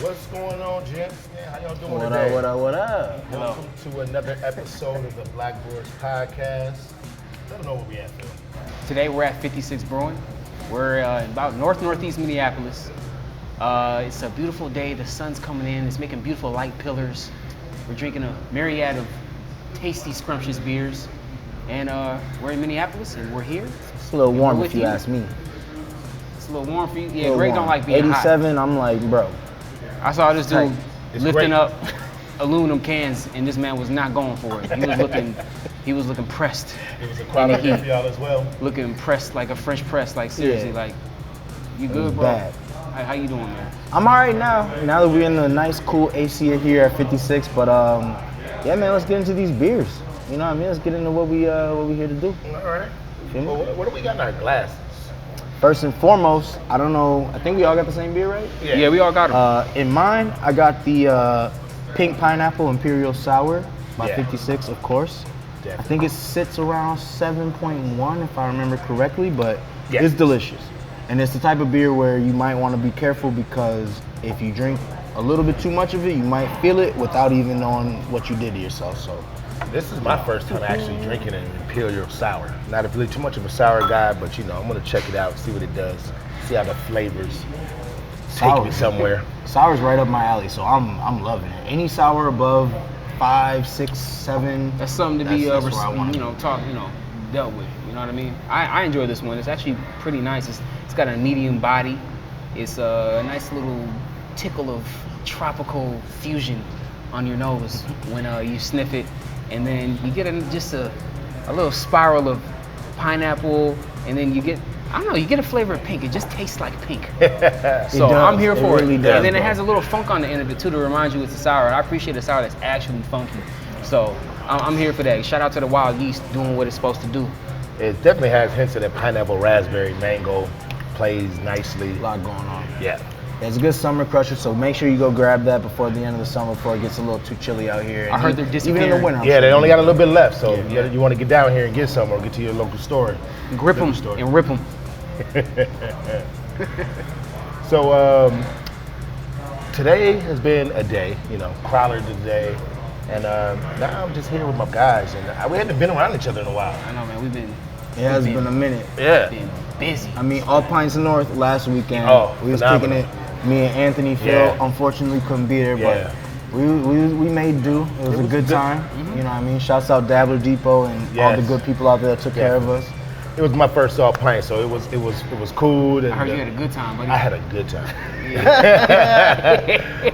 What's going on, gents? Man, how y'all doing What today? up? Welcome to another episode of the Black Brewers Podcast. Let them know where we at, Phill. Today we're at 56 Brewing. We're about northeast Minneapolis. It's a beautiful day. The sun's coming in. It's making beautiful light pillars. We're drinking a myriad of tasty, scrumptious beers. And we're in Minneapolis, and we're here. It's a little warm if you ask me. It's a little warm for you? Yeah, Greg don't like being 87, hot. I'm like, bro. I saw this dude lifting great. up aluminum cans, and this man was not going for it. He was looking pressed. It was a crowd up here for y'all as well. Looking pressed like a French press. Like seriously, Yeah. like you It good, was bro? bad. How you doing, man? I'm all right now. Now that we're in the nice, cool AC here at 56, but yeah, man, let's get into these beers. You know what I mean? Let's get into what we here to do. All right. Feel me? Well, what do we got in our glasses? First and foremost, I don't know. I think we all got the same beer, right? Yeah, we all got him. In mine, I got the Pink Pineapple Imperial Sour by Yeah. 56, of course. Definitely. I think it sits around 7.1 if I remember correctly, but Yes. it's delicious. And it's the type of beer where you might want to be careful because if you drink a little bit too much of it, you might feel it without even knowing what you did to yourself. So This is my first time actually drinking an Imperial Sour. Not really too much of a sour guy, but you know, I'm gonna check it out, see what it does, see how the flavors take me somewhere. Sour's right up my alley, so I'm loving it. Any sour above 5, 6, 7. That's something to be that's where I wanna be. dealt with. You know what I mean? I enjoy this one. It's actually pretty nice. It's got a medium body. It's a nice little tickle of tropical fusion on your nose when you sniff it, and then you get just a little spiral of pineapple, and then you get a flavor of pink. It just tastes like pink. So does. I'm here It for really it. does, And then it bro. has a little funk on the end of it too to remind you it's a sour. And I appreciate a sour that's actually funky. So I'm here for that. Shout out to the wild yeast doing what it's supposed to do. It definitely has hints of that pineapple, raspberry, mango, plays nicely. A lot going on. Yeah. It's a good summer crusher, so make sure you go grab that before the end of the summer before it gets a little too chilly out here. I heard they're Even in disappearing. the winter. I'm Yeah, they sure. only got a little bit left, so Yeah. you want to get down here and get some or get to your local store. Grip them Liquor store. and rip them. So today has been a day, you know, Crowler today, and now I'm just here with my guys, and we hadn't been around each other in a while. I know, man. We've been It has been a minute. Yeah. been busy. I mean, All Pints North last weekend. Oh, we was phenomenal. kicking it. Me and Anthony Phill Yeah. unfortunately couldn't be there, Yeah. but we made do. It was a good time. You know what I mean? Shouts out Dabbler Depot and all the Yes. good people out there that took care of us. It was my first all pint, so it was cool. And I heard you had a good time, buddy. I had a good time.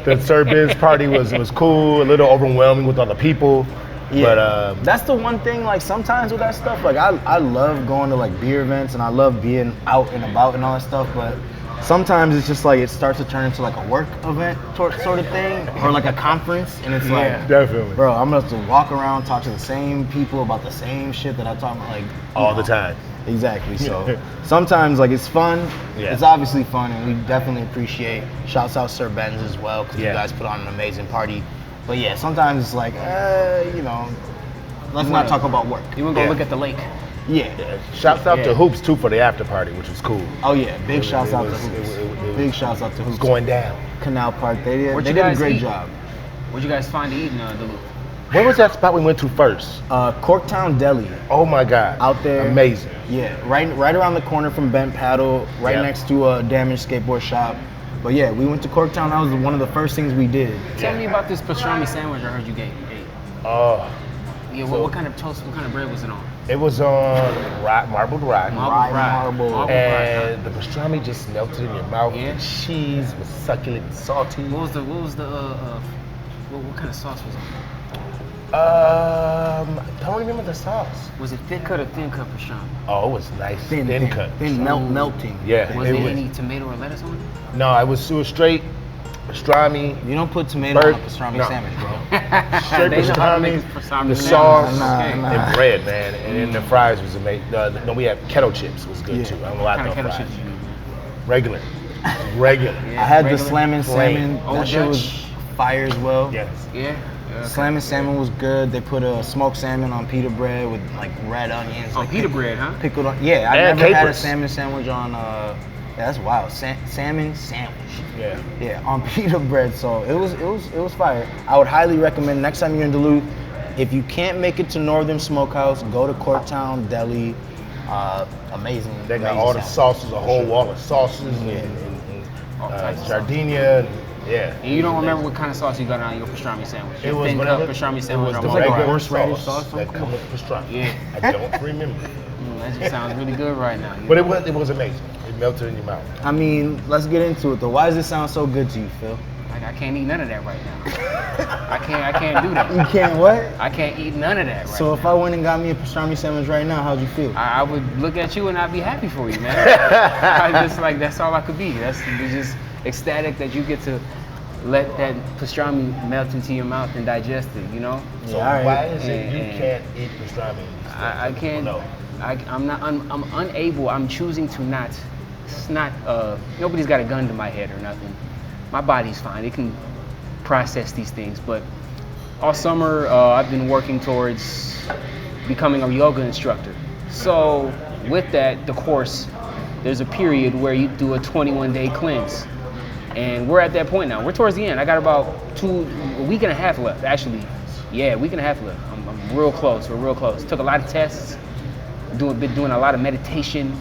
The Sir Biz party was cool, a little overwhelming with all the people. Yeah. But That's the one thing, like sometimes with that stuff, like I love going to like beer events and I love being out and about and all that stuff, but sometimes it's just like it starts to turn into like a work event sort of thing or like a conference, and it's like, definitely. bro, I'm gonna have to walk around, talk to the same people about the same shit that I talk about like All the time. Exactly. So sometimes like it's fun. Yeah. It's obviously fun, and we definitely appreciate. Shouts out Sir Benz as well because Yeah. you guys put on an amazing party. But yeah, sometimes it's like, you know, let's not talk about work. You want to go Yeah. look at the lake? Yeah. Shouts out to Yeah. Hoops too for the after party, which was cool. Oh yeah, big shouts out to was- Hoops. it Big shouts out to Hoops. It's going down. Canal Park. They did Where'd a you guys great eat? job. What'd you guys find to eat in Duluth? Where was that spot we went to first? Corktown Deli. Oh my God. Out there. Amazing. Yeah, right around the corner from Bent Paddle, right Yeah. next to a damaged skateboard shop. But yeah, we went to Corktown. That was one of the first things we did. Tell me about this pastrami sandwich I heard you ate. Oh, Yeah, So- what kind of toast, what kind of bread was it on? it was on marbled rye. Marble. And the pastrami just melted in your mouth. Yeah. The cheese was succulent, and salty. What kind of sauce was it? I don't remember the sauce. Was it thick cut or thin cut pastrami? Oh, it was nice, thin cut. Thin melting. Yeah. Was it there was- any tomato or lettuce on it? No, it was straight pastrami. You don't put tomato Bird- on a pastrami no. sandwich, bro. Straight They know how to make pastrami, pastrami the sandwich. sauce, Nah, Okay. nah. and bread, man. And then the fries was amazing. No, we had kettle chips. Was good Yeah. too. I don't know why I What kind of thought kettle fries. chips you use, man? Regular. Regular. Yeah, I had the regular? slammin' salmon. Old That shit was Dutch? fire as well. Yes. Yeah. Okay. Slammin' salmon was good. They put a smoked salmon on pita bread with like red onions. Oh, like pita bread, huh? Pickled on. Yeah, I And never had a capers. salmon sandwich on Yeah, that's wild. Salmon sandwich. Yeah. Yeah, on pita bread. So it was fire. I would highly recommend next time you're in Duluth, if you can't make it to Northern Smokehouse, go to Courtown Deli. Amazing. They got amazing all the sandwich. sauces, a whole wall of sauces, and Sardinia. Yeah. And you don't remember what kind of sauce you got on your pastrami sandwich? It was thin whatever. cup pastrami It sandwich. was or the what? regular horseradish sauce sauce that come with pastrami. Yeah. I don't remember. That just sounds really good right now. But it was amazing. It melted in your mouth. I mean, let's get into it though. Why does it sound so good to you, Phil? Like, I can't eat none of that right now. I can't do that. You can't what? I can't eat none of that right So now. if I went and got me a pastrami sandwich right now, how'd you feel? I would look at you and I'd be happy for you, man. I just like that's all I could be. It's just ecstatic that you get to let that pastrami melt into your mouth and digest it, you know? So Yeah, all right. why is it you And- can't eat pastrami? I can't. No. I'm unable. I'm choosing to not. It's not. Nobody's got a gun to my head or nothing. My body's fine. It can process these things. But all summer, I've been working towards becoming a yoga instructor. So with that, the course, there's a period where you do a 21-day cleanse. And we're at that point now. We're towards the end. I got about a week and a half left, actually. Yeah, a week and a half left. I'm real close. We're real close. Took a lot of tests. Been doing a lot of meditation.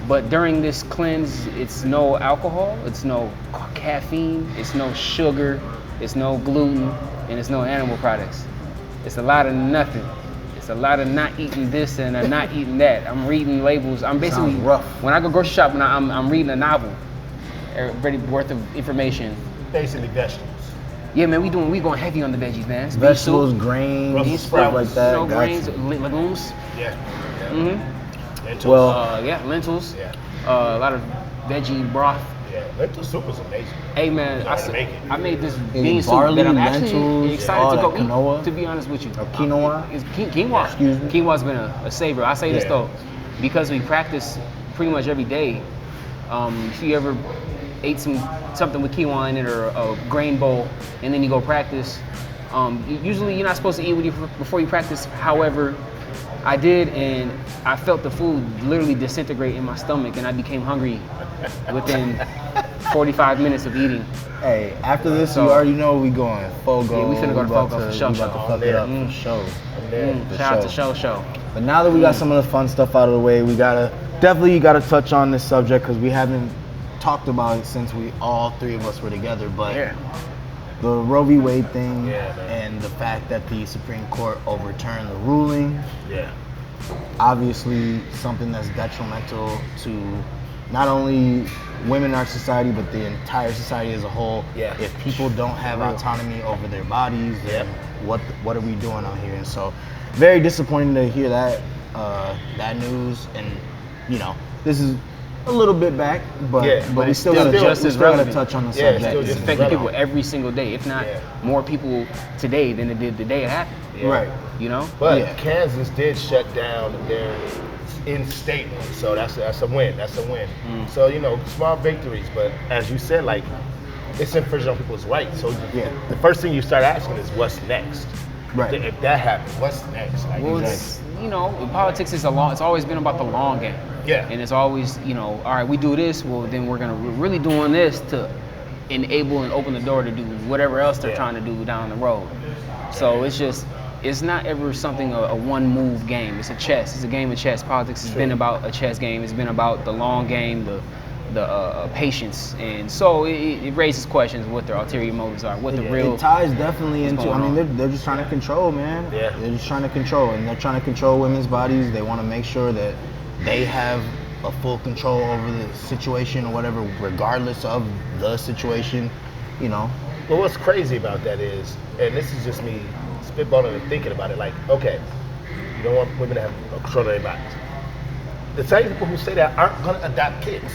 But during this cleanse, it's no alcohol, it's no caffeine, it's no sugar, it's no gluten, and it's no animal products. It's a lot of nothing. It's a lot of not eating this and not eating that. I'm reading labels. I'm basically Sounds rough. When I go grocery shopping, I'm reading a novel, everybody worth of information. Basically vegetables. Yeah, man, we going heavy on the veggies, man. It's beef Vegetables, soup, grains, Brussels stuff like sprouts, that. no Got grains, you. legumes. Yeah. Mm-hmm. Lentils. Well, Yeah, lentils. Yeah. A lot of veggie broth. Yeah. Lentil soup is amazing. Hey man, You gotta make it. I made this Hey, bean soup barley, that I'm actually lentils, excited all to go that quinoa. eat. To be honest with you, Or quinoa? It's quinoa. Excuse me? Quinoa's been a savior. I say this Yeah. though, because we practice pretty much every day. If you ever ate something with quinoa in it or a grain bowl, and then you go practice, usually you're not supposed to eat before you practice. However, I did, and I felt the food literally disintegrate in my stomach, and I became hungry within 45 minutes of eating. Hey, after this, So- you already know we going full go. Yeah, we finna go to about full go for we sure, about sure. to On fuck it there. up for sure. For Shout out to sure. Show. But now that we got some of the fun stuff out of the way, we definitely gotta touch on this subject because we haven't talked about it since all three of us were together. But Yeah. the Roe v. Wade thing Yeah, man. and the fact that the Supreme Court overturned the ruling, Yeah. obviously something that's detrimental to not only women in our society but the entire society as a whole. Yeah. If people don't have autonomy over their bodies, then what are we doing out here? And so, very disappointing to hear that news. And you know, this is a little bit back, but Yeah, but but we it's still still gotta just we as still gotta relevant. touch on the Yeah, it's subject. still It's just affecting relevant. people every single day, if not Yeah. more people today than it did the day it happened. Yeah. Right. You know? But Yeah. Kansas did shut down their in-state one, so that's a win. That's a win. So small victories, but as you said, like it's infringing on people's rights. So Yeah. the first thing you start asking is what's next. Right. If that happens, what's next? Like, Well, it's, politics is it's always been about the long game. Yeah. And it's always, all right, we do this, well, then we're really doing this to enable and open the door to do whatever else they're Yeah. trying to do down the road. So it's not ever something a one move game. It's a chess. It's a game of chess. Politics has been about a chess game. It's been about the long game, the patience, and so it raises questions what their ulterior motives are, what the real. It ties definitely what's into. going I mean, on. they're just trying to control, man. Yeah. They're just trying to control, and they're trying to control women's bodies. They want to make sure that they have a full control over the situation or whatever, regardless of the situation. Well, what's crazy about that is, and this is just me spitballing and thinking about it, like, okay, you don't want women to have control of their bodies. The same people who say that aren't going to adopt kids.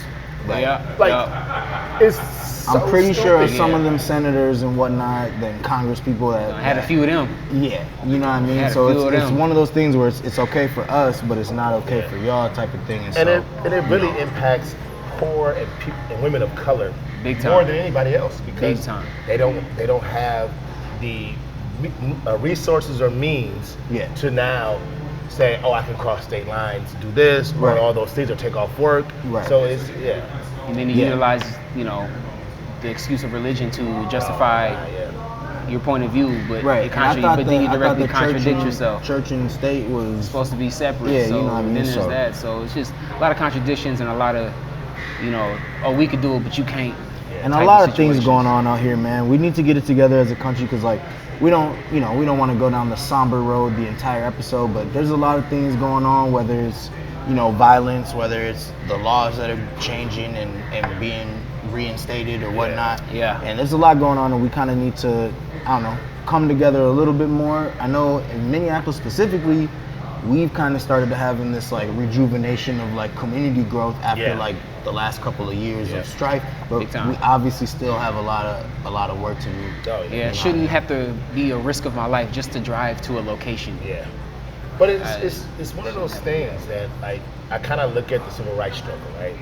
Yeah. Like, yeah. it's so I'm pretty sure stupid. some of them senators and whatnot, then Congress people that I had a few of them. Yeah, you know what I mean. Had a So few of it's them. one of those things where it's okay for us, but it's not okay Yeah. for y'all type of thing. And, And so, it really impacts poor and women of color Big time. more than anybody else because Big time. they don't have the resources or means Yeah. to now say, oh, I can cross state lines to do this, or all those things, or take off work. Right. So it's And then you utilize, the excuse of religion to justify your point of view, but but then you directly contradict yourself. Church and state was supposed to be separate. Yeah, so you know what I mean? then there's that. So it's just a lot of contradictions and a lot of, oh, we could do it, but you can't. And a lot of things going on out here, man. We need to get it together as a country because, like, we don't want to go down the somber road the entire episode, but there's a lot of things going on, whether it's, violence, whether it's the laws that are changing and being reinstated or whatnot. Yeah. And there's a lot going on, and we kind of need to, come together a little bit more. I know in Minneapolis specifically, we've kind of started to having this like rejuvenation of like community growth after like the last couple of years of strife, but we obviously still have a lot of work to do. It shouldn't have to be a risk of my life just to drive to a location. Yeah, but it's one of those things that like I kind of look at the civil rights struggle, right?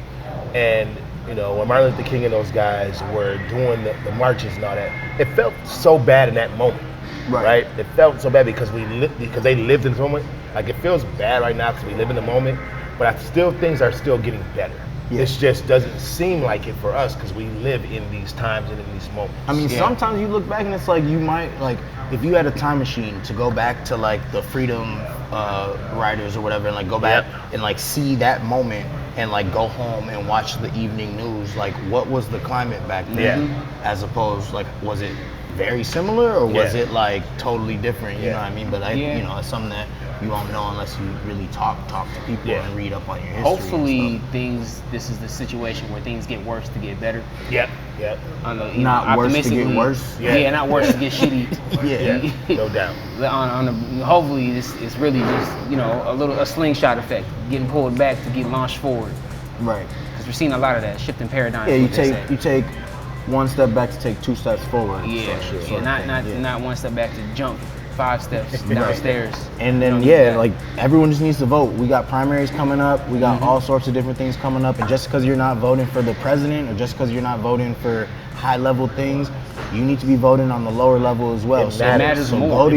And when Martin Luther King and those guys were doing the marches and all that, it felt so bad in that moment, right? It felt so bad because they lived in the moment. Like it feels bad right now because we live in the moment, but things are still getting better. Yeah. It just doesn't seem like it for us because we live in these times and in these moments. I mean, sometimes you look back and it's like you might, like, if you had a time machine to go back to like the freedom riders or whatever and like go back and like see that moment and like go home and watch the evening news, like what was the climate back then as opposed, like, was it very similar or was it like totally different? You know what I mean? But it's something that you won't know unless you really talk to people and read up on your history. Hopefully this is the situation where things get worse to get better. Yep. Not worse to get worse. Yeah, not worse to get shitty. No doubt. Hopefully this is really just a slingshot effect, getting pulled back to get launched forward. Right. Because we're seeing a lot of that shifting paradigms. Yeah, you take one step back to take 2 steps forward. Not one step back to jump 5 steps downstairs. And then like everyone just needs to vote. We got primaries coming up. We got all sorts of different things coming up. And just because you're not voting for the president or just because you're not voting for high level things, you need to be voting on the lower level as well. It matters more. Go to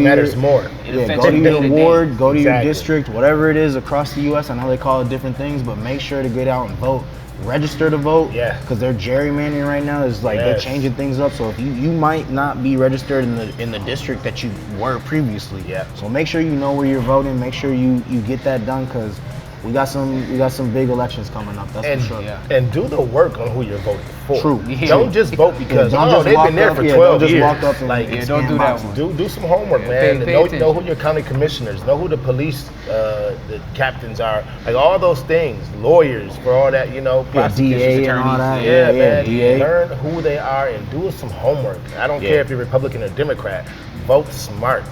your ward, go to your district, whatever it is across the U.S. I know they call it different things, but make sure to get out and vote. Register to vote, because they're gerrymandering right now. Is like they're changing things up. So if you might not be registered in the district that you were previously. So make sure you know where you're voting. Make sure you get that done because we got some big elections coming up. That's for sure. And do the work on who you're voting for. True. Don't just vote because they've been there for 12 years. Walk up and don't do that one. Do some homework, man. Know who your county commissioners, know who the police the captains are, like all those things, lawyers for all that, prosecutors, DA and all that. Man. DA. Learn who they are and do some homework. I don't care if you're Republican or Democrat. Vote smart.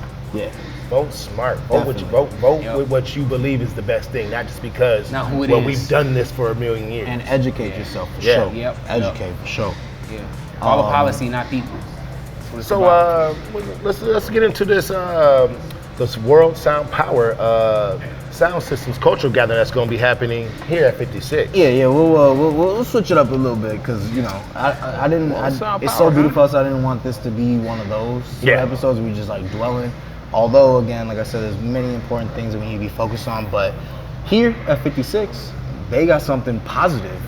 Vote smart. Vote with what you believe is the best thing, not just because we've done this for a million years. And educate yourself for sure. Educate for sure. Follow policy, not people. So let's get into this World Sound Power Sound Systems Cultural Gathering that's going to be happening here at 56. We'll switch it up a little bit because I didn't. It's so beautiful, so I didn't want this to be one of those episodes we just like dwell in. Although, again, like I said, there's many important things that we need to be focused on. But here at 56, they got something positive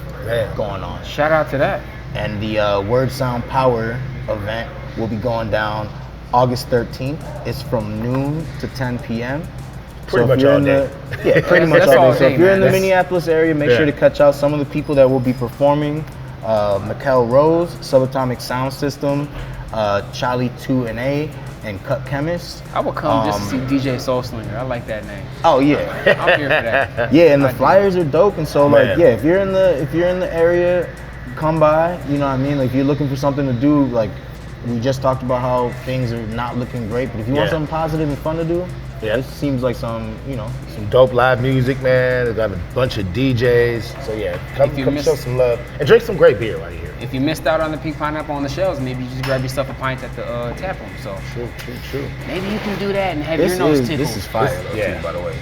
going on. Shout out to that. And the Word Sound Power event will be going down August 13th. It's from noon to 10 p.m. Pretty much all day. Pretty much all day. So if you're in the Minneapolis area, make sure to catch out some of the people that will be performing. Mikkel Rose, Subatomic Sound System, Charlie 2&A, and Cut Chemist. I would come just to see DJ Soul Slinger. I like that name. Oh yeah, I'm here for that. Yeah, and the flyers are dope, and so like if you're in the area, come by. You know what I mean? Like if you're looking for something to do, like we just talked about how things are not looking great, but if you want something positive and fun to do, this seems like some dope live music, man. They got a bunch of DJs. So come show some love and drink some great beer right here. If you missed out on the pink pineapple on the shelves, maybe you just grab yourself a pint at the tap room. So True. Maybe you can do that and have your nose tickled. This is fire, too, by the way.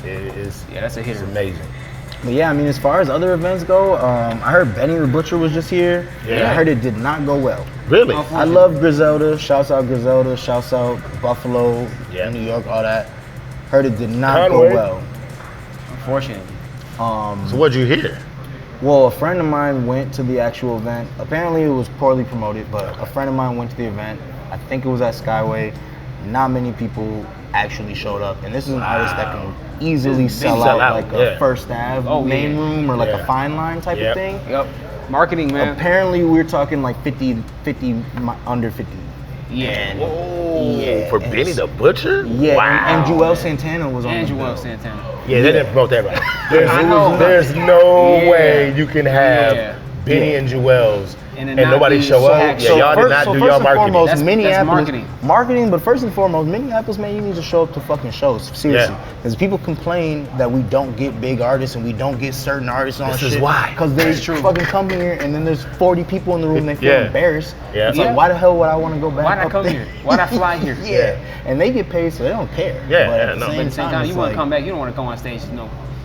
It is. Yeah, that's a hitter. It's amazing. But I mean, as far as other events go, I heard Benny the Butcher was just here. And I heard it did not go well. Really? I love Griselda. Shouts out Griselda. Shouts out Buffalo, New York, all that. Heard it did not Conway. go well. Unfortunately. So what'd you hear? Well, a friend of mine went to the actual event. Apparently it was poorly promoted, but a friend of mine went to the event. I think it was at Skyway. Not many people actually showed up. And this is an artist that can easily sell out like a First Ave main room or like a fine line type of thing. Yep. Marketing, man. Apparently we're talking like 50 under 50. Yeah. Whoa, for Benny the Butcher? Yeah, Wow. and Joel Santana was on And the Joel bill. Santana. Yeah, they didn't promote that right. know. There's no way you can have Benny and Joel's And and then not nobody be show so up. hacked. Yeah, y'all did not do y'all marketing. Foremost, That's Minneapolis, marketing. but first and foremost, Minneapolis, man, you need to show up to fucking shows. Seriously. Because people complain that we don't get big artists and we don't get certain artists on This shit. is why. Because they fucking come here and then there's 40 people in the room and they feel embarrassed. Yeah. It's like, why the hell would I want to go back Why'd I up come there? here? Why'd I fly here? Yeah. And they get paid so they don't care. Yeah, but yeah, at the no. But at the same time, it's you want like- to come back. You don't want to come on stage,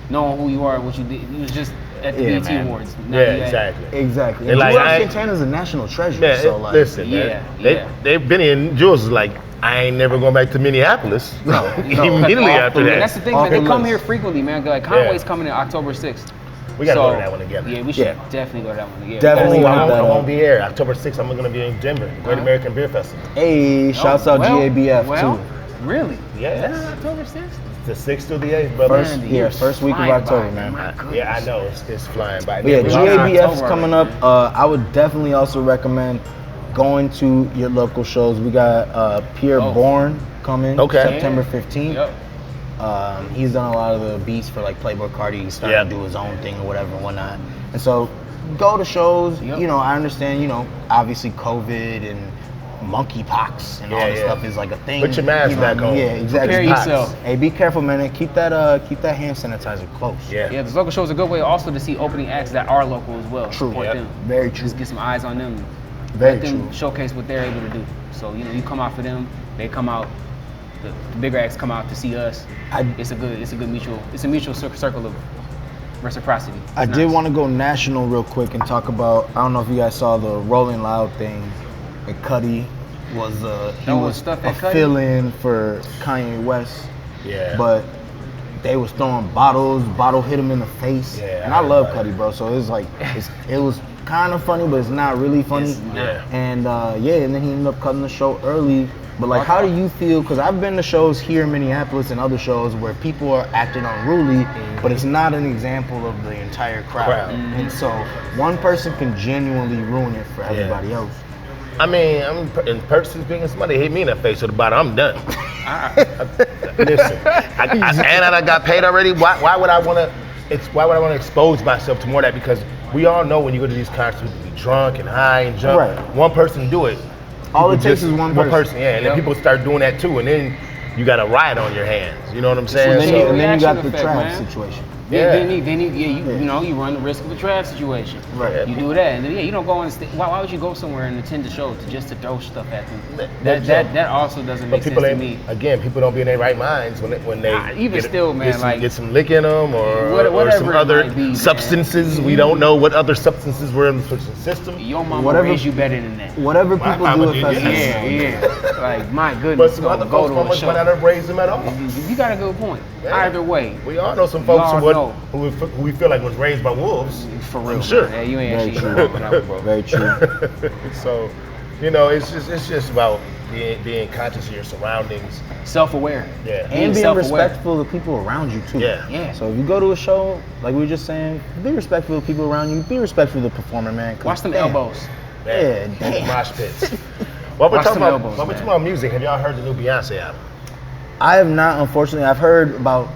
knowing who you are, what you did. You was just at the BET man. Awards. Yeah, exactly. Exactly. And And like, Joel I- Santana's a national treasure. Man, so like, listen, Yeah, man. They Benny and Jules was like, I ain't never going back to Minneapolis. Immediately after that. That's the thing, Off man. They the come list. here frequently, man. Like Conway's coming in October 6th. We gotta go to that one together. Yeah, we should Yeah. definitely go to that one together. Definitely I want won't, that I won't up. be here. October 6th, I'm going to be in Denver, Great American Beer Festival. Hey, shouts out GABF too. Really? Yes. Is that October 6th? The 6th through the 8th, brother. First week of Flying October, by, man. My goodness. Yeah, I know. It's flying by. But yeah, we are in GABF's October coming already, up. I would definitely also recommend going to your local shows. We got Pierre Bourne coming September 15th. Yep. He's done a lot of the beats for like Playboy Cardi. He's starting to do his own thing or whatever and whatnot. And so go to shows. Yep. You know, I understand, obviously COVID and monkeypox and all this stuff is like a thing. Put your mask back on. Yeah, exactly. Prepare yourself. Hey, be careful, man, and keep that hand sanitizer close. Yeah. Yeah, this local show is a good way also to see opening acts that are local as well. True. Support them. Very true. Just get some eyes on them. Very Let them true. showcase what they're able to do. So, you come out for them, they come out, the bigger acts come out to see us. It's a mutual circle of reciprocity. I did want to go national real quick and talk about, I don't know if you guys saw the Rolling Loud thing. And Cudi was stuff a at Cudi? fill-in for Kanye West. Yeah. But they was throwing bottles, bottle hit him in the face. Yeah, and I love Cudi, bro. So it was like, it was kind of funny, but it's not really funny. Yeah. And and then he ended up cutting the show early. But like, how do you feel? Because I've been to shows here in Minneapolis and other shows where people are acting unruly, but it's not an example of the entire crowd. And so one person can genuinely ruin it for everybody else. I mean, I'm in person speaking, somebody hit me in the face with a bottle, I'm done. Listen, I got paid already. Why would I want to expose myself to more of that? Because we all know when you go to these concerts, you be drunk and high and jump. Right. One person do it. All it People takes is one person. Yeah, and then people start doing that too, and then you got a riot on your hands. You know what I'm saying? And then you reaction got the effect, trash man. situation. You run the risk of a trap situation. Right. You do that, and then you don't go on. Why would you go somewhere and attend the show just to throw stuff at them? That also doesn't make sense to me. Again, people don't be in their right minds when they get some lick in them or some other substances. We don't know what other substances were in the system. Your mama raised you better than that. Whatever people do at festivals. Yeah. Like, my But goodness, some other go folks to a might show. not raise them at all. You got a good point. Yeah. Either way. We all know some folks Y'all who we feel like was raised by wolves. For real. I'm sure. Yeah, you ain't Very actually true. wrong with that one, bro. Very true. So, it's just about being conscious of your surroundings. Self-aware. Yeah. And being self-aware. respectful of people around you too. Yeah. Yeah. So if you go to a show, like we were just saying, be respectful of people around you. Be respectful of the performer, man. 'cause Watch them damn. elbows. Yeah, Man, damn. mosh pits. While we're Watch talking them about elbows, man. about music, have y'all heard the new Beyonce album? I have not, unfortunately. I've heard about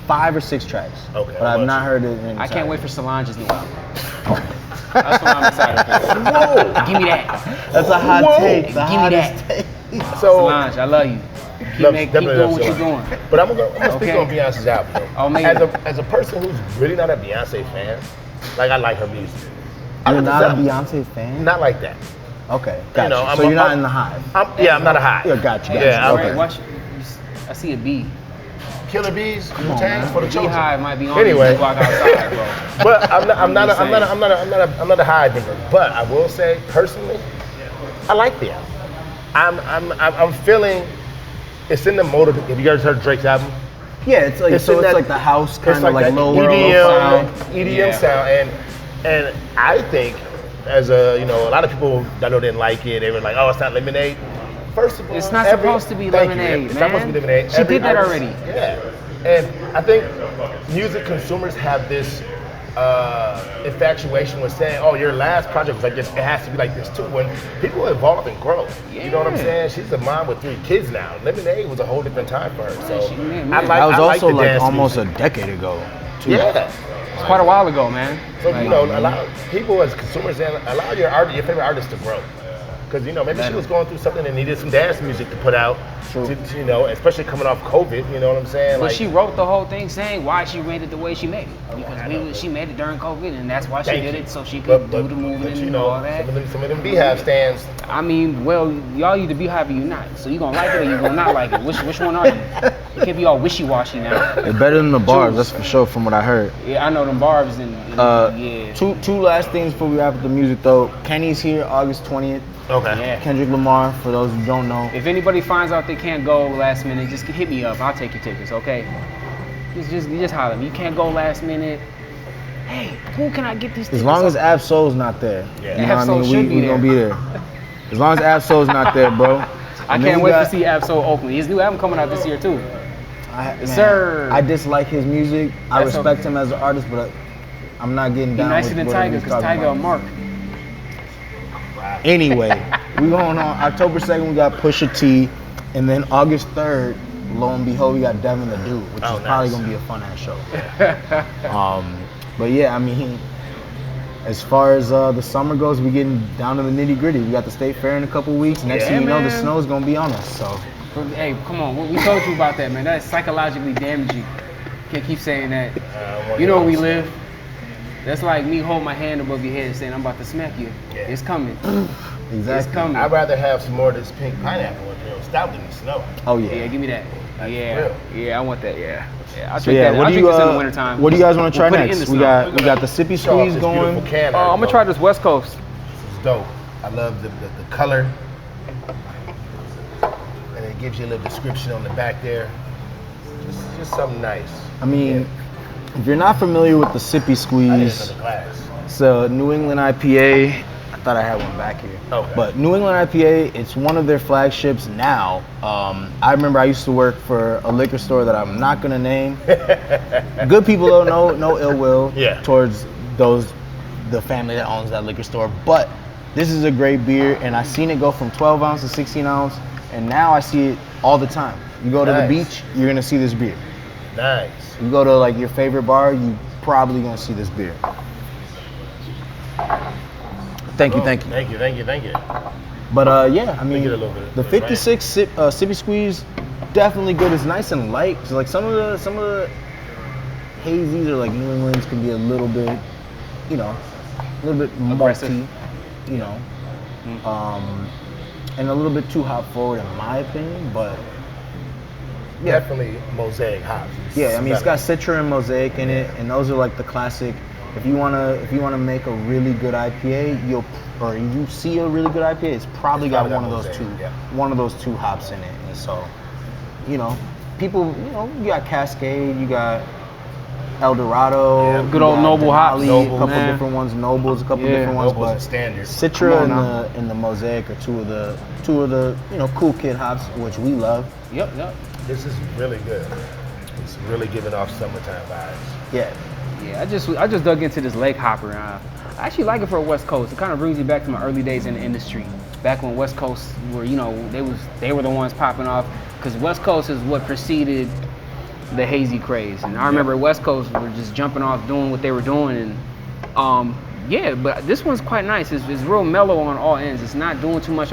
5 or 6 tracks. Okay, But I've how not much? heard it in I can't wait for Solange's new album. That's what I'm excited for. Whoa! Give me that. That's a hot Whoa. take. The Give me hottest that. take. So, Solange, I love you. Keep definitely doing love what you're Solange. doing. But I'm gonna speak Okay. on Beyonce's album. Though. Oh, maybe. As a person who's really not a Beyonce fan, like I like her music. You're like not this a album. Beyonce fan? Not like that. Okay, gotcha. know, I'm- so you're not I'm- in the hive. I'm not a high. Yeah, gotcha. Yeah, All right, okay. watch. I see a bee. Killer Bees, on, Wu-Tang man. for the children. Beehive might be on Anyway. you walk outside, bro. But I'm not just a high thinker. But I will say personally, I like the album. I'm feeling it's in the mode of. Have you guys heard Drake's album? Yeah, it's like It's so. in It's that- like the house It's kind of like like that low EDM, sound. EDM sound, and I think as a a lot of people I know didn't like it. They were like, oh, it's not lemonade. First of all, It's not supposed to be thank you. lemonade, It's not supposed to be man. lemonade. She Every did that artist- already. Yeah, and I think music consumers have this infatuation with saying, oh, your last project was like this. It has to be like this too. When people evolve and grow, you know what I'm Yeah. saying? She's a mom with 3 kids now. Lemonade was a whole different time for her. So Man, I man. like. That was I also like, the like dance almost music. a decade ago. Too. Yeah. It's quite a while ago, man. So Like, a lot of people as consumers, then allow your favorite artist to grow. Because maybe she was going through something and needed some dance music to put out. True. To, especially coming off COVID. You know what I'm saying? But Like, she wrote the whole thing saying why she made it the way she made it. Because she made it during COVID, and that's why she Thank did you. it, so she could do the moving but and all that. some of them beehive stands. I mean, well, y'all either be happy or not. So you gonna like it or you gonna not like it. Which one are you? You can't be all wishy-washy now. They're better than the bars, Choose. that's for sure. From what I heard. Yeah, I know them barbs and yeah. Two last things before we wrap up the music though. Kenny's here August 20th. Okay. Yeah. Kendrick Lamar, for those who don't know. If anybody finds out they can't go last minute, just hit me up. I'll take your tickets, okay? Just holler. You can't go last minute. Hey, who can I get these tickets? As long as off? Absol's not there. Yeah. You know what I Absol mean? should be We there. gonna be there. As long as Absol's not there, bro. I And then can't we wait got- to see Absol Oakland. His new album coming out this year too. Man, Sir. I dislike his music. I That's respect okay. him as an artist, but I'm not getting He's down nicer with than whatever Tiger, he's because talking Tiger a about. mark. Anyway, we going on October 2nd. We got Pusha T, and then August 3rd, lo and behold, we got Devin the Dude, which Oh, is probably nice. gonna be a fun ass show. But yeah, I mean, as far as the summer goes, we getting down to the nitty gritty. We got the State Fair in a couple weeks. Next Yeah, thing you know, the man. snow's gonna be on us. So Hey, come on. We told you about that, man. That's psychologically damaging. Can't keep saying that. You know where we live. That's like me holding my hand above your head and saying, I'm about to smack you. Yeah. It's coming. It's exactly. coming. I'd rather have some more of this pink pineapple stout than the snow. Oh Yeah, yeah. give me that. That's Yeah, real. yeah, I want that. Yeah, I'll So drink yeah, that. what I'll do drink you this in the wintertime. what do you guys want to try We'll put it in next? the We snow. got the sippy Show off squeeze this going. beautiful can. I'm gonna try this West Coast. This is dope. I love the color. And it gives you a little description on the back there. Just something nice. I mean, if you're not familiar with the sippy I need squeeze, another glass. it's a New England IPA. I thought I had one back here. Okay. But New England IPA, it's one of their flagships now. I remember I used to work for a liquor store that I'm not gonna name. Good people though, no ill will Yeah. towards the family that owns that liquor store. But this is a great beer, and I've seen it go from 12 ounce to 16 ounce, and now I see it all the time. You go to the Nice. beach, you're gonna see this beer. Nice. You go to like your favorite bar, you probably gonna see this beer. Thank you. Thank you. But yeah, I mean, get a little bit- the 56 sippy squeeze, definitely good. It's nice and light. So like some of the hazies or like New Englands can be a little bit, a little bit Aggressive. malty, and a little bit too hop forward in my opinion. But yeah, Definitely mosaic hops. yeah, I mean, it's got Citra and Mosaic in it, and those are like the classic. If you wanna make a really good IPA, you see a really good IPA, it's probably got probably one of got those Mosaic, two, yeah. one of those two hops in it. And so, people, you got Cascade, you got El Dorado, Yeah, you good old got Noble hops. Denali, Noble, a couple man. different ones, Nobles, a couple Yeah, different ones, Nobles but and standards. Citra Come and on the Mosaic are two of the cool kid hops, which we love. Yep. This is really good. It's really giving off summertime vibes. Yeah. Yeah, I just dug into this leg hopper. I actually like it for a West Coast. It kind of brings me back to my early days in the industry. Back when West Coast were, they were the ones popping off, because West Coast is what preceded the hazy craze. And I remember West Coast were just jumping off doing what they were doing, and yeah, but this one's quite nice. It's real mellow on all ends. It's not doing too much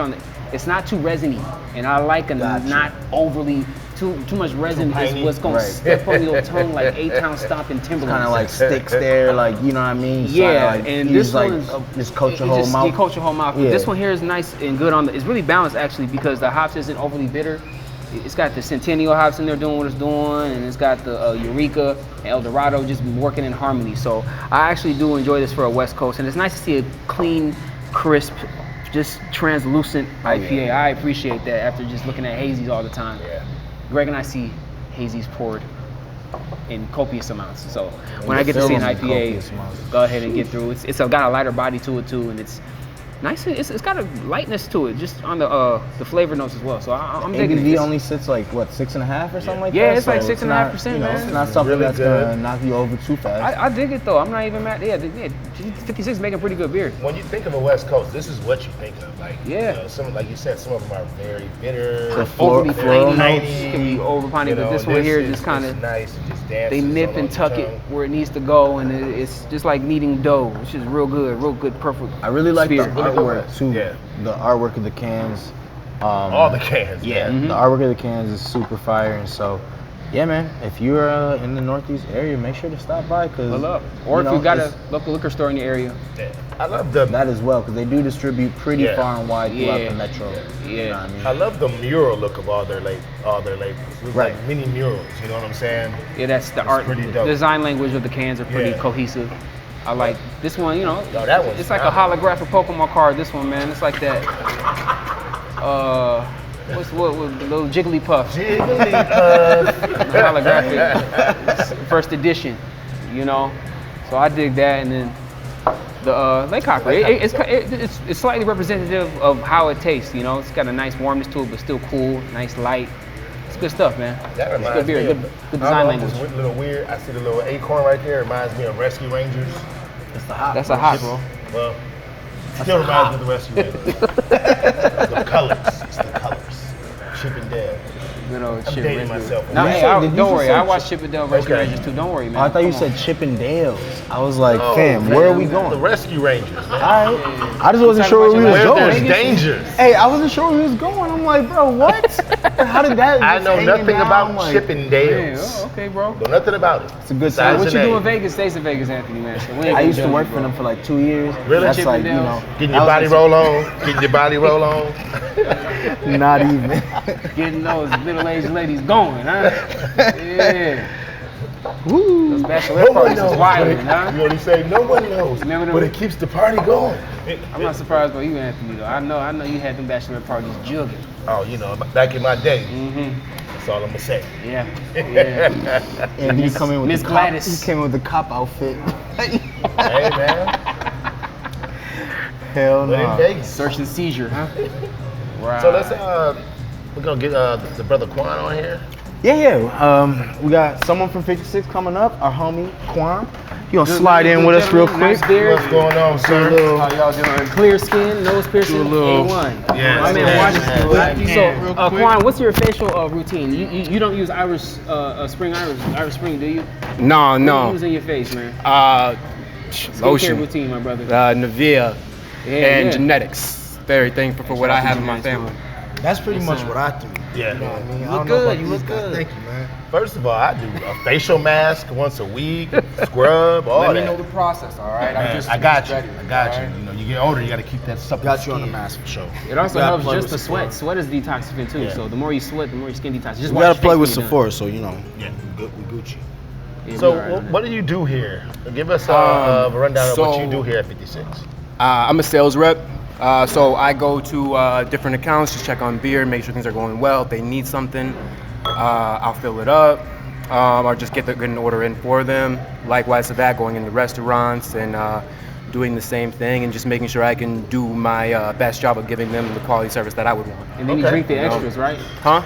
it's not too resiny, and I like a Gotcha. not overly too much resin is piney. what's gonna Right. step on your tongue like 8-pound stomping Timberlands. Kind of like sticks there, like, you know what I mean? It's Yeah, kinda like, and you this just like one's just coat your it whole just, mouth. You coat your whole mouth. Yeah. This one here is nice and good it's really balanced actually, because the hops isn't overly bitter. It's got the Centennial hops in there doing what it's doing, and it's got the Eureka and El Dorado just working in harmony. So I actually do enjoy this for a West Coast, and it's nice to see a clean, crisp, just translucent IPA. yeah. I appreciate that after just looking at hazies all the time. Yeah. Greg and I see hazies poured in copious amounts. So when I get to see an IPA, go ahead and get through. It's got a lighter body to it too, and it's nice. It's got a lightness to it, just on the flavor notes as well. So I'm digging it. ABV only sits like what 6.5 or something like that. Yeah, it's like So 6.5%, man. It's not something Really that's good. gonna knock you over too fast. I dig it though. I'm not even mad. Yeah, 56 making pretty good beer. When you think of a West Coast, this is what you think of. Like, Yeah. you know, some, like you said, some of them are very bitter. The Overly floral flaky notes. notes can be overpowering, You but know, this one here is just kind of nice. It just dances they nip all and on tuck your it tongue. where it needs to go, and it's just like kneading dough. It's just real good, perfect. I really like the spirit. artwork too. Yeah. The artwork of the cans. All the cans. Yeah. man. Mhm. The artwork of the cans is super fire, and so, yeah, man. If you're in the Northeast area, make sure to stop by, cause Pull up. Or if know, you've got a it's- local liquor store in your area. Yeah. I love the that as well, because they do distribute pretty Yeah. far and wide throughout Yeah. the metro. You know what I mean? I love the mural look of all their labels. It's Right. like mini murals. You know what I'm saying? Yeah, that's the art. pretty The dope. design language of the cans are pretty Yeah. cohesive. I like this one, you know. No, that one's it's like a phenomenal. holographic Pokemon card. This one, man. It's like that. What the little Jigglypuff. Jigglypuff. Holographic first edition, you know. So I dig that, and then the Lake Hopper. It's slightly representative of how it tastes. You know, it's got a nice warmness to it, but still cool, nice light. It's good stuff, man. That It's reminds good beer, me good, of, good I design don't know, language. it's a little weird. I see the little acorn right there. It reminds me of Rescue Rangers. It's the hot. That's a hot, bro. Well, it still reminds me of the Rescue Rangers. The colors. It's the colors. Chip and Dale. Good old I'm Chip dating Rangers. myself. No, Did you hey, say- did you don't just worry. say I watched Chip and Dale Rescue Okay. Rangers too. Don't worry, man. Oh, I thought you Come said on. Chippendales. I was like, No, fam, man, where are we The going? Rescue Rangers, man. Alright. I just wasn't sure where we was Where there's going. dangers. Hey, I wasn't sure where we was going. I'm like, bro, what? How did that? I just know hanging nothing down, about like, Chip and Yeah, Dale's. oh, okay, bro. Know nothing about it. It's a good Besides time. What the you do name. in Vegas stays in Vegas, Anthony, man. So we ain't I gonna used to judge work you, for bro. them for like 2 years. Really? That's like, you Chippendales? know, Getting I your was body like- roll on. Getting your body roll on. Not even. Getting those middle-aged ladies going, huh? Yeah. Woo. Those bachelor parties is wild, You huh? know what he say? No one knows, Remember them- but it keeps the party going. I'm not surprised by you, Anthony, though. I know you had them bachelor parties jugging. Oh, you know, back in my day, Mm-hmm. that's all I'm gonna say. Yeah. Yeah. And he come in with Miss the cop, Gladys. he came in with the cop outfit. Hey, man. Hell But in no. Vegas. Search and seizure, huh? Right. So let's we're gonna get the brother Quan on here. Yeah. We got someone from 56 coming up, our homie Quan. You gonna slide in Good with us real gentleman, quick? nice beard. What's going on, sir? How y'all doing? Clear skin, nose piercing, little- A1. Yes, My man yes, Washington. yes. So, Quan, what's your facial routine? You don't use Irish Spring, do you? No, What do you no. use in your face, man? Skincare Lotion, routine, my brother. Nivea, Yeah, and yeah. genetics. Very thankful for what I have in my family. That's pretty Yes, much sir. what I do. Yeah. You know what I mean? You I look don't know about good, you these look guys. good. Thank you, man. First of all, I do a facial mask once a week, scrub, all Let that. me know the process, all right? Man, I'm just I got you. ready, I got all you. right? You know, you get older, you got to keep that supple Got you on the skin. mask for sure. It also You gotta helps play just with the Sephora. sweat. Sweat is detoxifying too. Yeah. So the more you sweat, the more your skin detoxes. Just We wash gotta your play face with when you're Sephora, so you know. Yeah. We Gucci. done. Yeah, So, we all right on what that. do you do here? Give us a rundown of what so- you do here at 56. I'm a sales rep, so I go to different accounts, just check on beer, make sure things are going well. If they need something, I'll fill it up, or just get an order in for them. Likewise to that, going into restaurants and doing the same thing and just making sure I can do my best job of giving them the quality service that I would want. And then you Okay. drink the extras, right? Huh?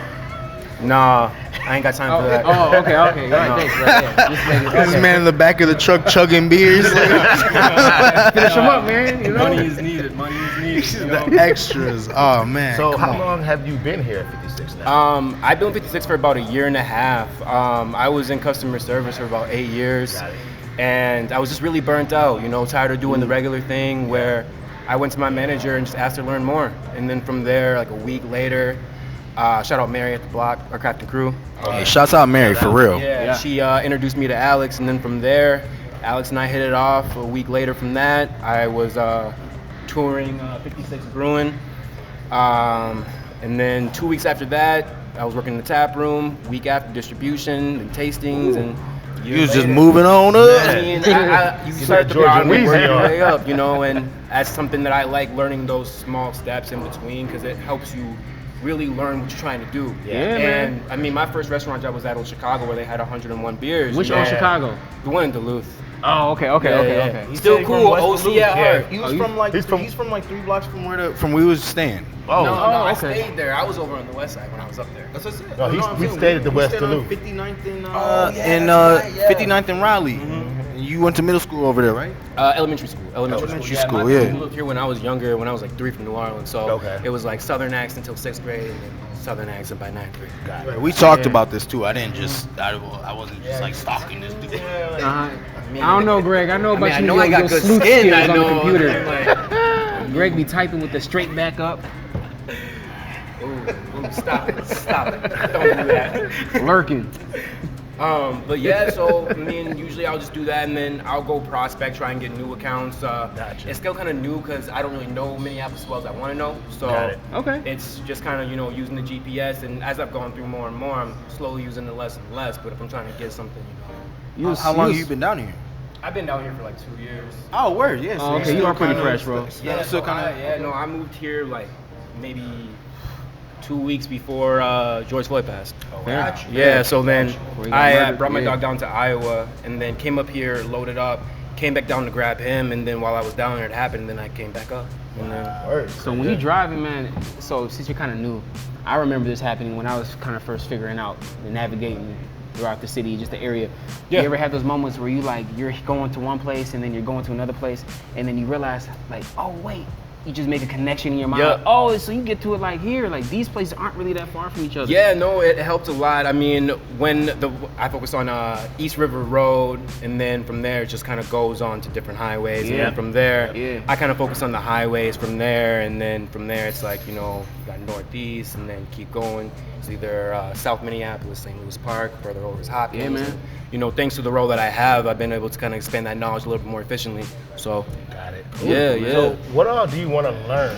Nah, I ain't got time for that. Oh, okay. All right, thanks. Right, yeah. Just making This okay. man in the back of the truck chugging beers. Finish them up, man. You know? Money is needed. Money is needed. You know? The extras. Oh man. So, come how on. long have you been here at 56 now? I've been with 56 for about a year and a half. I was in customer service for about 8 years, Got it. and I was just really burnt out. You know, tired of doing the regular thing where I went to my manager and just asked her to learn more. And then from there, like a week later, shout out Mary at the block, our Captain Crew. Hey, shouts out Mary for real. Yeah, she introduced me to Alex, and then from there, Alex and I hit it off. A week later from that, I was touring 56 Brewing. And then 2 weeks after that, I was working in the tap room. Week after, distribution and tastings. And You was just moving on up. I mean, you start the George bottom and Weezy work your on. way up, you know, and that's something that I like, learning those small steps in between, because it helps you really learn what you're trying to do. Yeah, and man. I mean, my first restaurant job was at Old Chicago where they had 101 beers. Which you know? old Chicago? The one in Duluth. Oh, okay. Yeah. He Still said cool. from West OC Duluth. at heart. He was Oh, from like he's from like 3 blocks from where we was staying. Oh, No, I okay. stayed there. I was over on the west side when I was up there. That's what I said. No, I'm he saying, stayed at the we West stayed on Duluth. 59th and yeah, that's right, yeah. 59th and Raleigh. You went to middle school over there, right? Elementary school. Elementary Yeah, school, my yeah. family moved here when I was younger, when I was like 3 from New Orleans. So Okay. it was like Southern accent until 6th grade, and then Southern accent by 9th grade. Got it. We talked Yeah. about this too. I wasn't just like stalking this dude. I don't know, Greg. I know about I you. know I got your good sleuth skin. I skills on know. the computer. Like, Greg be typing with the straight back up, ooh, stop it. Don't do that. lurking. But yeah, so I mean, usually I'll just do that, and then I'll go prospect, try and get new accounts. Gotcha. It's still kind of new because I don't really know Minneapolis as well as I want to know. So Got it. Okay. it's just kind of using the GPS, and as I've gone through more and more, I'm slowly using it less and less. But if I'm trying to get something, How long have you been down here? I've been down here for like 2 years. Oh, word, yeah. Oh, okay, you are pretty fresh, bro. Yeah, still kind of. I moved here like maybe 2 weeks before George Floyd passed. Gotcha. Yeah, so then Where he got I murdered, brought my yeah. dog down to Iowa and then came up here, loaded up, came back down to grab him, and then while I was down there it happened, and then I came back up. And then, Word. So when you driving, man, so since you're kind of new, I remember this happening when I was kind of first figuring out and navigating throughout the city, just the area. Yeah. You ever have those moments where you're going to one place and then you're going to another place and then you realize like, oh wait, you just make a connection in your mind. Yeah. Like, oh, so you get to it like here, like these places aren't really that far from each other. yeah, no, it helped a lot. I mean, when I focused on East River Road, and then from there it just kind of goes on to different highways, and Yeah. then from there Yeah. I kind of focus on the highways from there, and then from there it's like, you got Northeast, and then keep going. It's either South Minneapolis, St. Louis Park, further over is Hopkins. Yeah, man. Thanks to the role that I have, I've been able to kind of expand that knowledge a little bit more efficiently. So Got it. Yeah. So what all do you want to learn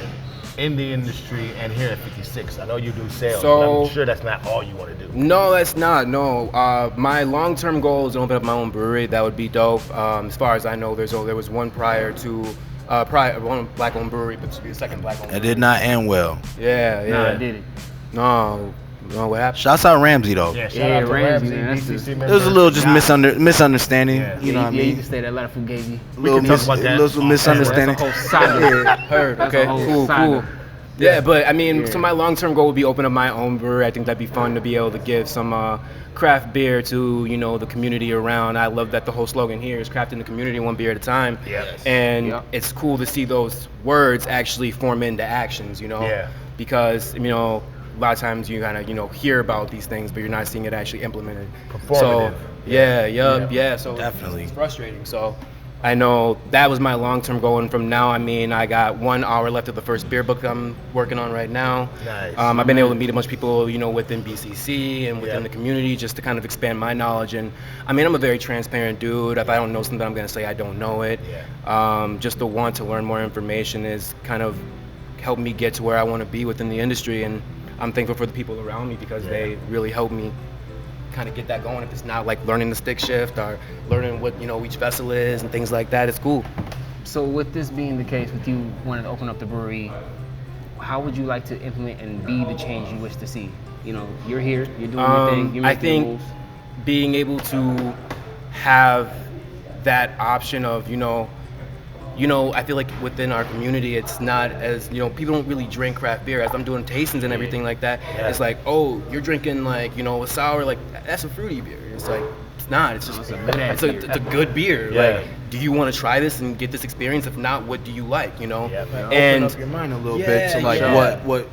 in the industry and here at 56? I know you do sales, So- but I'm sure that's not all you want to do. No, that's not. No, my long-term goal is to open up my own brewery. That would be dope. As far as I know, there was one prior to one black-owned brewery, but this would be the second black-owned. It did not end well. Yeah. Nah, I did it. No, what happened? Shouts out Ramsey though. Yeah, shout Yeah, out to Ramsey, Ramsey, man, that's BCC the- member. It was a little just misunderstanding. Yeah. You know what I Yeah, you mean? can say that letter from Gazy. We can talk about that. Little misunderstanding. That's a whole saga. Heard. That's a Okay. whole Cool. saga. Yeah, but I mean, Yeah. so my long-term goal would be open up my own brewery. I think that'd be fun to be able to give some craft beer to the community around. I love that the whole slogan here is crafting the community one beer at a time. Yes. And Yep. it's cool to see those words actually form into actions. Yeah. Because a lot of times you kind of hear about these things, but you're not seeing it actually implemented. Performative. So yeah. So Definitely. it's frustrating. So I know that was my long-term goal, and from now, I mean, I got 1 hour left of the first beer book I'm working on right now. Nice. I've been able to meet a bunch of people, within BCC and within Yeah. the community, just to kind of expand my knowledge. And I mean, I'm a very transparent dude. If I don't know something, I'm gonna say I don't know it. Just the want to learn more information is kind of helped me get to where I want to be within the industry, and I'm thankful for the people around me because they really helped me kind of get that going. If it's not like learning the stick shift or learning what each vessel is and things like that, it's cool. So with this being the case, with you wanting to open up the brewery, how would you like to implement and be the change you wish to see? You're here, you're doing your thing, you're I making think moves. being able to have that option of I feel like within our community, it's not as, people don't really drink craft beer. As I'm doing tastings and everything like that, it's like, oh, you're drinking like, a sour, like, that's a fruity beer. It's like, it's not. It's just, it's a good beer. Yeah. Like, do you want to try this and get this experience? If not, what do you like, Yeah, man. And Open up your mind a little bit Yeah, to like yeah. what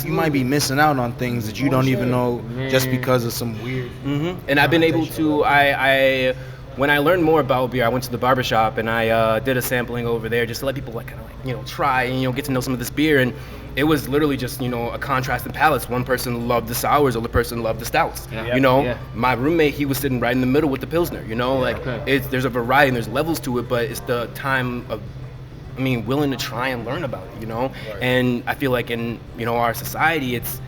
you might be missing out on things that you don't even know just because of some weird. And I've been able to, when I learned more about beer, I went to the barbershop and I did a sampling over there just to let people try and get to know some of this beer. And it was literally just a contrast in palates. One person loved the sours, the other person loved the stouts. Yeah. Yeah. My roommate, he was sitting right in the middle with the pilsner. There's a variety and there's levels to it, but it's the time of willing to try and learn about it. Right. And I feel like in our society, it's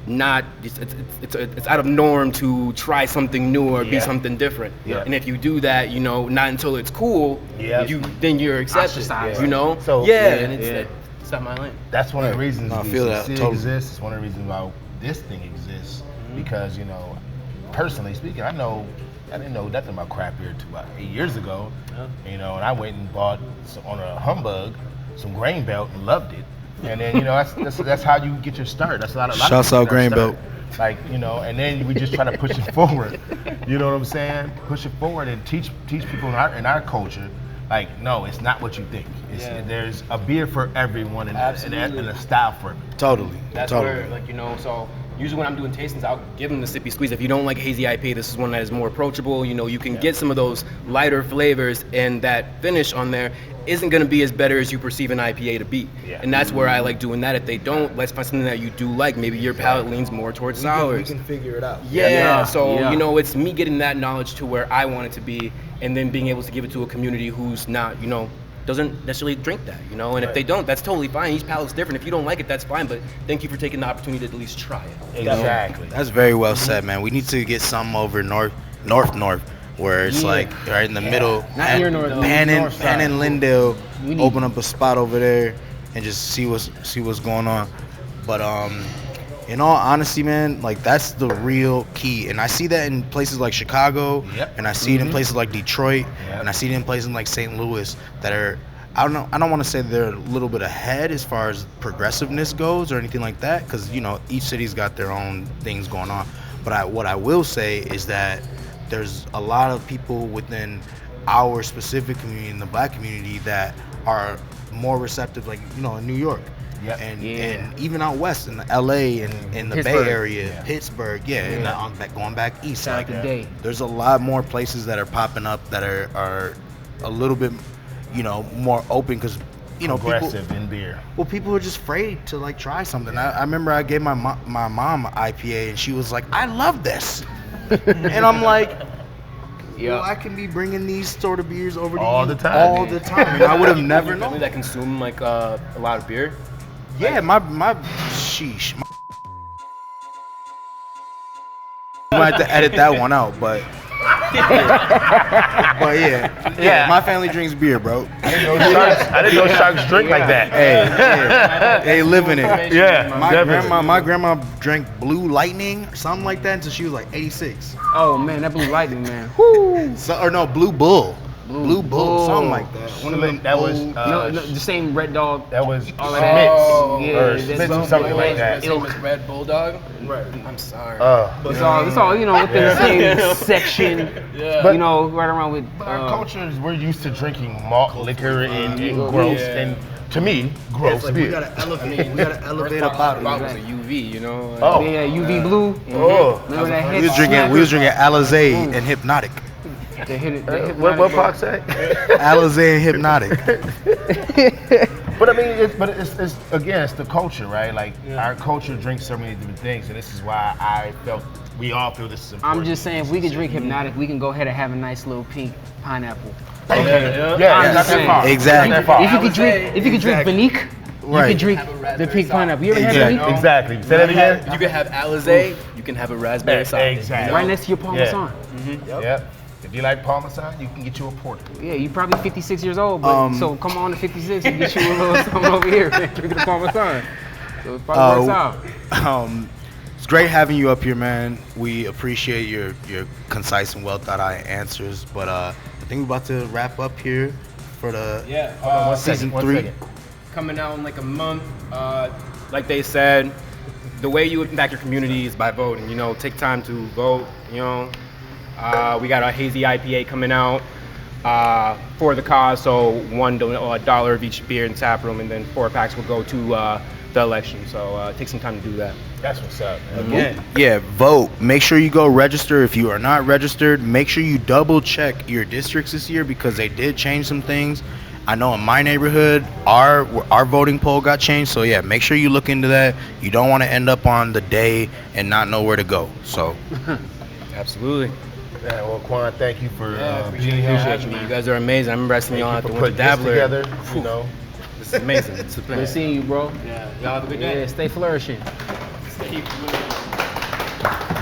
out of norm to try something new or be something different. Yeah. And if you do that, not until it's cool, Yeah. then you're accepted. Ostracized. So and it's It's not my lane. That's one of the Right. reasons No, I feel that, BCC totally. exists. It's one of the reasons why this thing exists. Because, you know, personally speaking, I didn't know nothing about craft beer until about 8 years ago. You know, and I went and bought on a humbug some Grain Belt and loved it. And then, you know, that's how you get your start. That's a lot of Shouts people out get their Grain start. Belt. Like, you know, and then we just try to push it forward. You know what I'm saying? Push it forward and teach people in our culture. Like, no, it's not what you think. There's a beer for everyone and a style for everyone. Totally. That's totally. where, like, you know, so usually when I'm doing tastings, I'll give them the sippy squeeze. If you don't like hazy IPA, this is one that is more approachable. You know, you can get some of those lighter flavors, and that finish on there isn't going to be as better as you perceive an IPA to be. Yeah. And that's where I like doing that. If they don't, let's find something that you do like. Maybe your palate leans more towards sours. We can figure it out. So, you know, it's me getting that knowledge to where I want it to be, and then being able to give it to a community who's not, you know, doesn't necessarily drink that, you know, and if they don't, that's totally fine. Each palate's different. If you don't like it, that's fine, but thank you for taking the opportunity to at least try it. Exactly. That's very well said, man. We need to get some over north, where it's like right in the middle. Not near north. Pan North side. and Lindale, We need- open up a spot over there and just see what's going on. But in all honesty, man, like that's the real key, and I see that in places like Chicago, and I see it in places like Detroit, and I see it in places like St. Louis that are, I don't want to say they're a little bit ahead as far as progressiveness goes or anything like that, because you know each city's got their own things going on. But what I will say is that there's a lot of people within our specific community, in the Black community, that are more receptive, like you know in New York. And even out west in the LA and in the Pittsburgh. Bay Area, Pittsburgh, and going back east. Shout out Like, to Day. there's a lot more places that are popping up that are a little bit, you know, more open because, you know, Aggressive in beer. people are just afraid to like try something. I remember I gave my mom an IPA and she was like, "I love this," and I'm like, well, I can be bringing these sort of beers over to you All the time. all the time. And I would have never Family known. that consume like a lot of beer. Yeah, my sheesh. I might have to edit that one out, but yeah, my family drinks beer, bro. I didn't know sharks drink like that. Hey, living it. Yeah, My grandma drank Blue Lightning, something like that, until she was like 86. Oh man, that Blue Lightning, man. Blue Bull. Blue Bull, Bull. something like that. One of them that was No, the same Red Dog. that was All of Smiths that. or Yeah, Smiths or something like that. Same as Red Bulldog. Right. I'm sorry. It's all you know within the same section. But- You know, right around with. But our culture is we're used to drinking malt liquor and gross and to me gross Like, beer. we gotta elevate up out Rock of was a UV, you know. Oh. Yeah, UV Blue. Oh. Remember that We was drinking Alizé and Hypnotic. They hit it. What Pac say? Alizé and Hypnotic. But I mean, it's again, it's the culture, right? Like our culture drinks so many different things, and this is why I felt we all feel this is important. I'm just saying, if we could drink Hypnotic, we can go ahead and have a nice little pink pineapple. Yeah, I'm it's not just saying. that far. Exactly. Not that far. If you could drink Benique, you Right. could drink the pink pineapple. You ever had Exactly. Benique? Exactly. Say that again. You can have Alizé, you can have a raspberry sauce. Exactly. Right next to your Parmesan. Yep. If you like Parmesan, you can get you a porter. Yeah, you probably 56 years old, but so come on to 56 and get you a little something over here, man, drinking the Parmesan. So it probably works out. It's great having you up here, man. We appreciate your concise and well thought out answers. But I think we're about to wrap up here for the season 3. Coming out in like a month. Like they said, the way you impact your community is by voting. You know, take time to vote. You know, we got our hazy IPA coming out for the cause. So $1 of each beer in tap room, and then 4 packs will go to the election. So take some time to do that. That's what's up, man. Yeah, vote. Make sure you go register. If you are not registered, make sure you double check your districts this year because they did change some things. I know in my neighborhood, our voting poll got changed. So yeah, make sure you look into that. You don't want to end up on the day and not know where to go. So, Absolutely. Yeah, well, Quan, thank you for being Appreciate here. you. You guys are amazing. I remember I seen y'all Thank at you the for Winter putting this Dabbler. together. You know. This is amazing. It's a Good plan. seeing you, bro. Yeah. Y'all have a good day. Yeah, stay flourishing.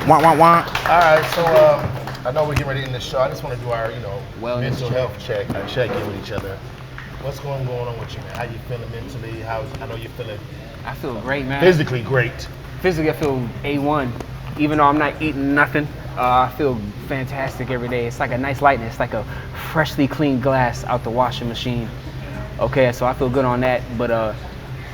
wah, wah, wah. All right, so I know we're getting ready to end the show. I just want to do our, Wellness mental check. health check, check in with each other. what's going on with you, man? How you feeling mentally? I know you're feeling I feel great, man. physically great. Physically, I feel A1. Even though I'm not eating nothing, I feel fantastic every day. It's like a nice lightness. It's like a freshly cleaned glass out the washing machine. Okay, so I feel good on that. But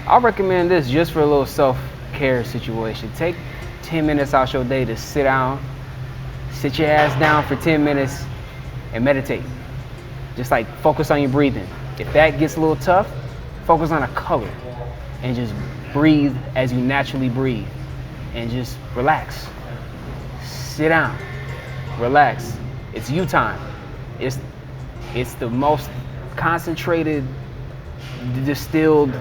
I'll recommend this just for a little self-care situation. Take 10 minutes out your day to sit down, sit your ass down for 10 minutes and meditate. Just like focus on your breathing. If that gets a little tough, focus on a color and just breathe as you naturally breathe and just relax. Sit down, relax. It's you time. It's the most concentrated, distilled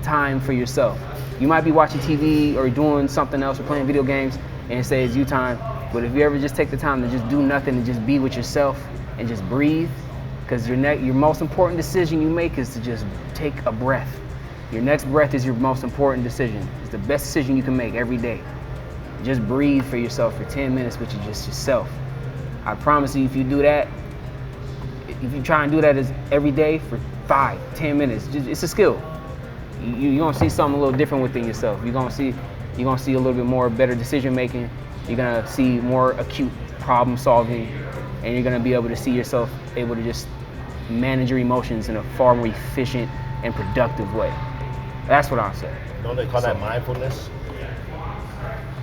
time for yourself. You might be watching TV or doing something else or playing video games and say it's you time, but if you ever just take the time to just do nothing and just be with yourself and just breathe, because your most important decision you make is to just take a breath. Your next breath is your most important decision. It's the best decision you can make every day. Just breathe for yourself for 10 minutes with just yourself. I promise you, if you do that, if you try and do that every day for 5, 10 minutes, it's a skill. You're gonna see something a little different within yourself. You're gonna see a little bit more better decision making. You're gonna see more acute problem solving, and you're gonna be able to see yourself able to just manage your emotions in a far more efficient and productive way. That's what I'll say. Don't they call that mindfulness?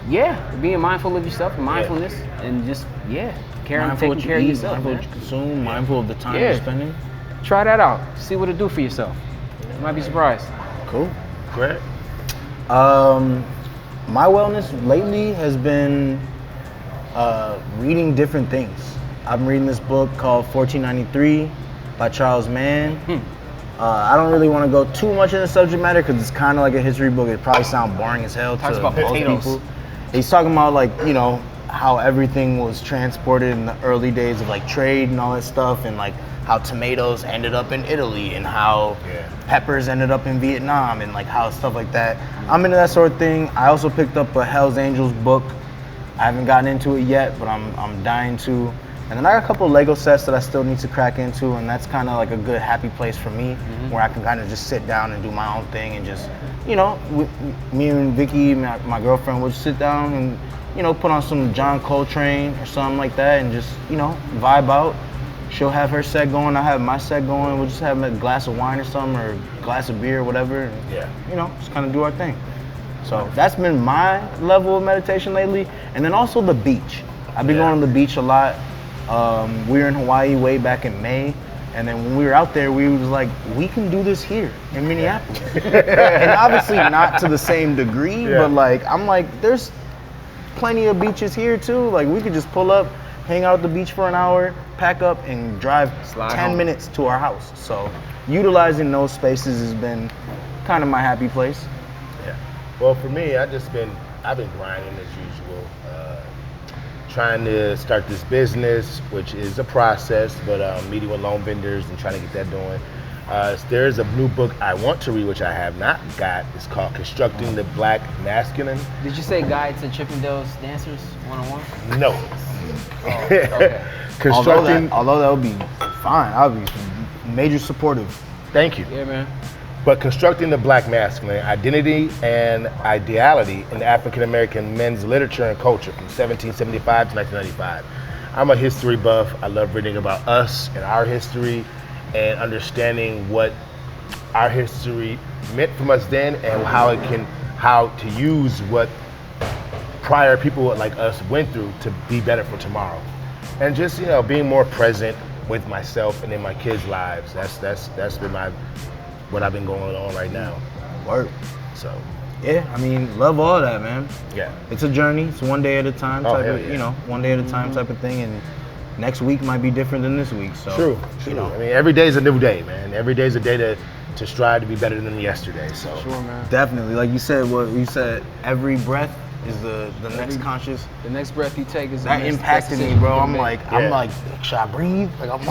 Yeah, being mindful of yourself, mindfulness, and just taking care of yourself. Mindful what you consume, mindful of the time you're spending. Try that out. See what it do for yourself. You might be surprised. Cool. Great. My wellness lately has been reading different things. I'm reading this book called 1493 by Charles Mann. I don't really want to go too much into the subject matter because it's kind of like a history book. It probably sounds boring as hell Talks to about most potatoes. people. He's talking about how everything was transported in the early days of trade and all that stuff, and how tomatoes ended up in Italy and how peppers ended up in Vietnam and how stuff like that. I'm into that sort of thing. I also picked up a Hell's Angels book. I haven't gotten into it yet, but I'm dying to. And then I got a couple of Lego sets that I still need to crack into, and that's kind of a good happy place for me, where I can kind of just sit down and do my own thing and just, me and Vicky, my girlfriend, would sit down and, put on some John Coltrane or something like that and just, vibe out. She'll have her set going, I have my set going. We'll just have a glass of wine or something, or a glass of beer or whatever, and, just kind of do our thing. So that's been my level of meditation lately. And then also the beach. I've been going to the beach a lot. We were in Hawaii way back in May, and then when we were out there, we was like, we can do this here in Minneapolis. And obviously not to the same degree, but I'm like, there's plenty of beaches here too. We could just pull up, hang out at the beach for an hour, pack up, and drive 10 minutes to our house. So utilizing those spaces has been kind of my happy place. Yeah. Well, for me, I've been grinding as usual. Trying to start this business, which is a process, but meeting with loan vendors and trying to get that doing. There's a new book I want to read, which I have not got. It's called Constructing the Black Masculine. Did you say Guide to Chippendales Dancers 101? No. Oh, okay. Although that would be fine, I would be major supportive. Thank you. Yeah, man. But Constructing the Black Masculine, Identity and Ideality in African American Men's Literature and Culture from 1775 to 1995. I'm a history buff. I love reading about us and our history and understanding what our history meant from us then and how to use what prior people like us went through to be better for tomorrow. And just, being more present with myself and in my kids' lives. That's been what I've been going on right now. Work. So. Yeah, love all that, man. Yeah. It's a journey. It's one day at a time one day at a time type of thing. And next week might be different than this week. So True. Every day is a new day, man. Every day is a day to strive to be better than yesterday. So. Sure, man. Definitely. Like you said, every breath is the next conscious. The next breath you take is that impacted me, bro. I'm like, should I breathe? I'm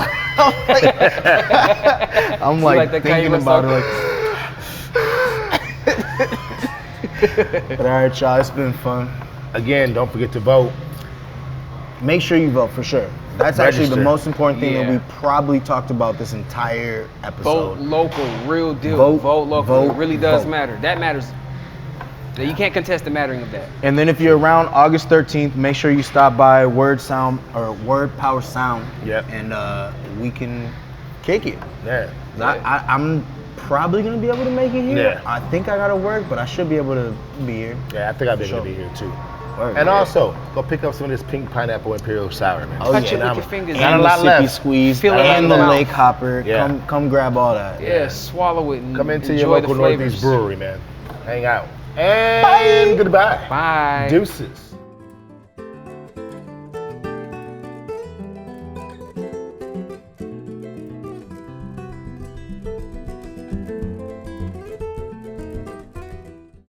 like thinking about it. But all right, y'all, it's been fun. Again, don't forget to vote. Make sure you vote for sure. That's actually the Register. most important thing that Yeah. we probably talked about this entire Vote episode. local, real deal. Vote, Vote local. vote, It really does vote. matter. That matters. You can't contest the mattering of that. And then if you're around August 13th, make sure you stop by Word Power Sound. Yep. And we can kick it. Yeah. I'm probably gonna be able to make it here. Yeah. I think I gotta work, but I should be able to be here. Yeah, I think I'll be able Sure. to be here too. Word. And also, go pick up some of this pink pineapple Imperial sour, man. Oh, Touch yeah. it with your fingers. Not a and lot the sippy left. squeeze, Feel it and in the the lake mouth. hopper. Yeah. Come grab all that. Yeah, swallow it and Come into enjoy your local the Northeast flavors. brewery, man. Hang out. And goodbye. Bye. Deuces.